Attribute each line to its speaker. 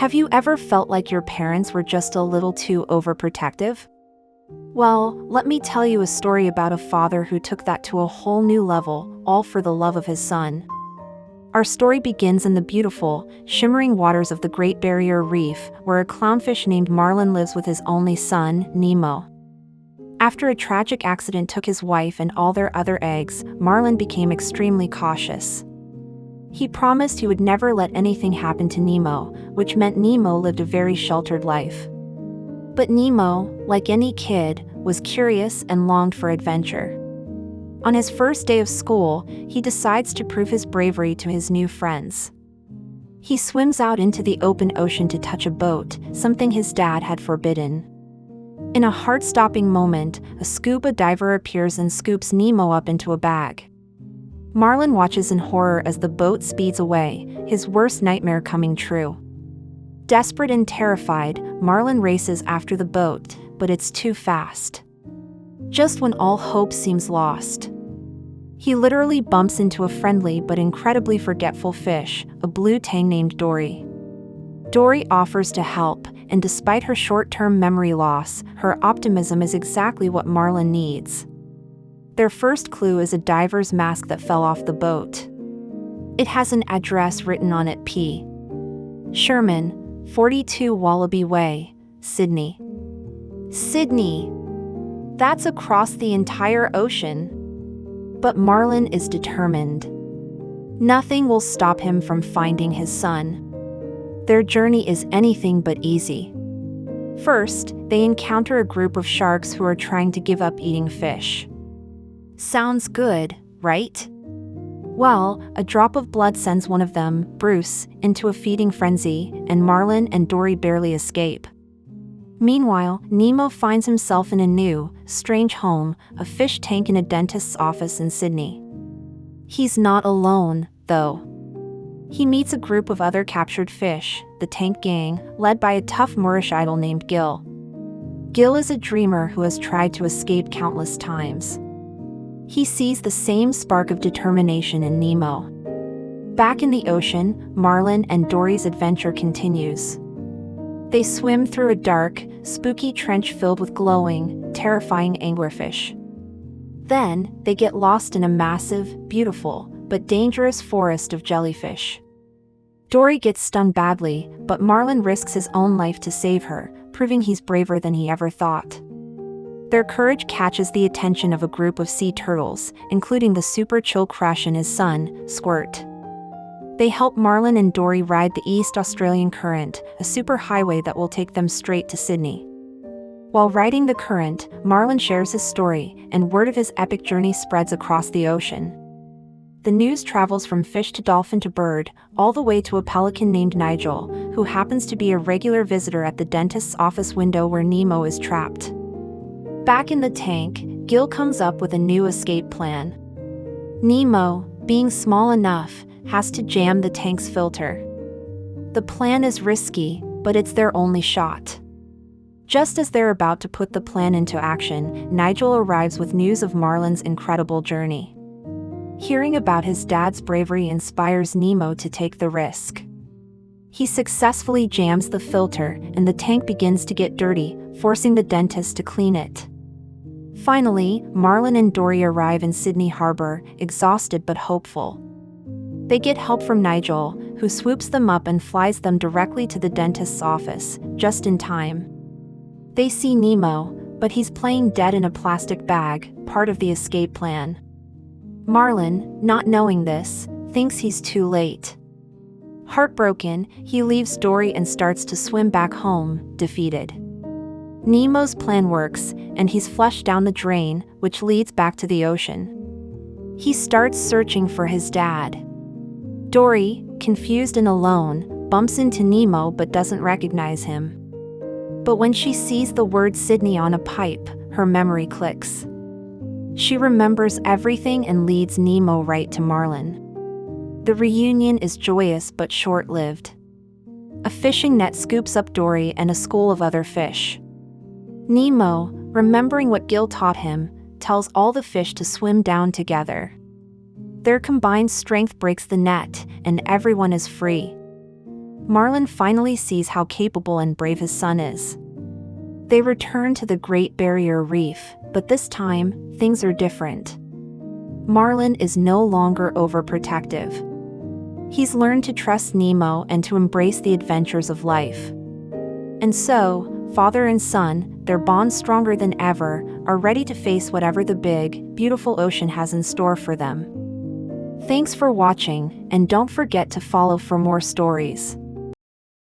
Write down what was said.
Speaker 1: Have you ever felt like your parents were just a little too overprotective? Well, let me tell you a story about a father who took that to a whole new level, all for the love of his son. Our story begins in the beautiful, shimmering waters of the Great Barrier Reef, where a clownfish named Marlin lives with his only son, Nemo. After a tragic accident took his wife and all their other eggs, Marlin became extremely cautious. He promised he would never let anything happen to Nemo, which meant Nemo lived a very sheltered life. But Nemo, like any kid, was curious and longed for adventure. On his first day of school, he decides to prove his bravery to his new friends. He swims out into the open ocean to touch a boat, something his dad had forbidden. In a heart-stopping moment, a scuba diver appears and scoops Nemo up into a bag. Marlin watches in horror as the boat speeds away, his worst nightmare coming true. Desperate and terrified, Marlin races after the boat, but it's too fast. Just when all hope seems lost, he literally bumps into a friendly but incredibly forgetful fish, a blue tang named Dory. Dory offers to help, and despite her short-term memory loss, her optimism is exactly what Marlin needs. Their first clue is a diver's mask that fell off the boat. It has an address written on it: P. Sherman, 42 Wallaby Way, Sydney. Sydney! That's across the entire ocean. But Marlin is determined. Nothing will stop him from finding his son. Their journey is anything but easy. First, they encounter a group of sharks who are trying to give up eating fish. Sounds good, right? Well, a drop of blood sends one of them, Bruce, into a feeding frenzy, and Marlin and Dory barely escape. Meanwhile, Nemo finds himself in a new, strange home, a fish tank in a dentist's office in Sydney. He's not alone, though. He meets a group of other captured fish, the Tank Gang, led by a tough Moorish idol named Gil. Gil is a dreamer who has tried to escape countless times. He sees the same spark of determination in Nemo. Back in the ocean, Marlin and Dory's adventure continues. They swim through a dark, spooky trench filled with glowing, terrifying anglerfish. Then, they get lost in a massive, beautiful, but dangerous forest of jellyfish. Dory gets stung badly, but Marlin risks his own life to save her, proving he's braver than he ever thought. Their courage catches the attention of a group of sea turtles, including the super chill Crush and his son, Squirt. They help Marlin and Dory ride the East Australian Current, a superhighway that will take them straight to Sydney. While riding the current, Marlin shares his story, and word of his epic journey spreads across the ocean. The news travels from fish to dolphin to bird, all the way to a pelican named Nigel, who happens to be a regular visitor at the dentist's office window where Nemo is trapped. Back in the tank, Gil comes up with a new escape plan. Nemo, being small enough, has to jam the tank's filter. The plan is risky, but it's their only shot. Just as they're about to put the plan into action, Nigel arrives with news of Marlin's incredible journey. Hearing about his dad's bravery inspires Nemo to take the risk. He successfully jams the filter, and the tank begins to get dirty, forcing the dentist to clean it. Finally, Marlin and Dory arrive in Sydney Harbor, exhausted but hopeful. They get help from Nigel, who swoops them up and flies them directly to the dentist's office, just in time. They see Nemo, but he's playing dead in a plastic bag, part of the escape plan. Marlin, not knowing this, thinks he's too late. Heartbroken, he leaves Dory and starts to swim back home, defeated. Nemo's plan works, and he's flushed down the drain, which leads back to the ocean. He starts searching for his dad. Dory, confused and alone, bumps into Nemo but doesn't recognize him. But when she sees the word Sydney on a pipe, her memory clicks. She remembers everything and leads Nemo right to Marlin. The reunion is joyous but short-lived. A fishing net scoops up Dory and a school of other fish. Nemo, remembering what Gil taught him, tells all the fish to swim down together. Their combined strength breaks the net, and everyone is free. Marlin finally sees how capable and brave his son is. They return to the Great Barrier Reef, but this time, things are different. Marlin is no longer overprotective. He's learned to trust Nemo and to embrace the adventures of life. And so, father and son, their bond stronger than ever, are ready to face whatever the big, beautiful ocean has in store for them. Thanks for watching, and don't forget to follow for more stories.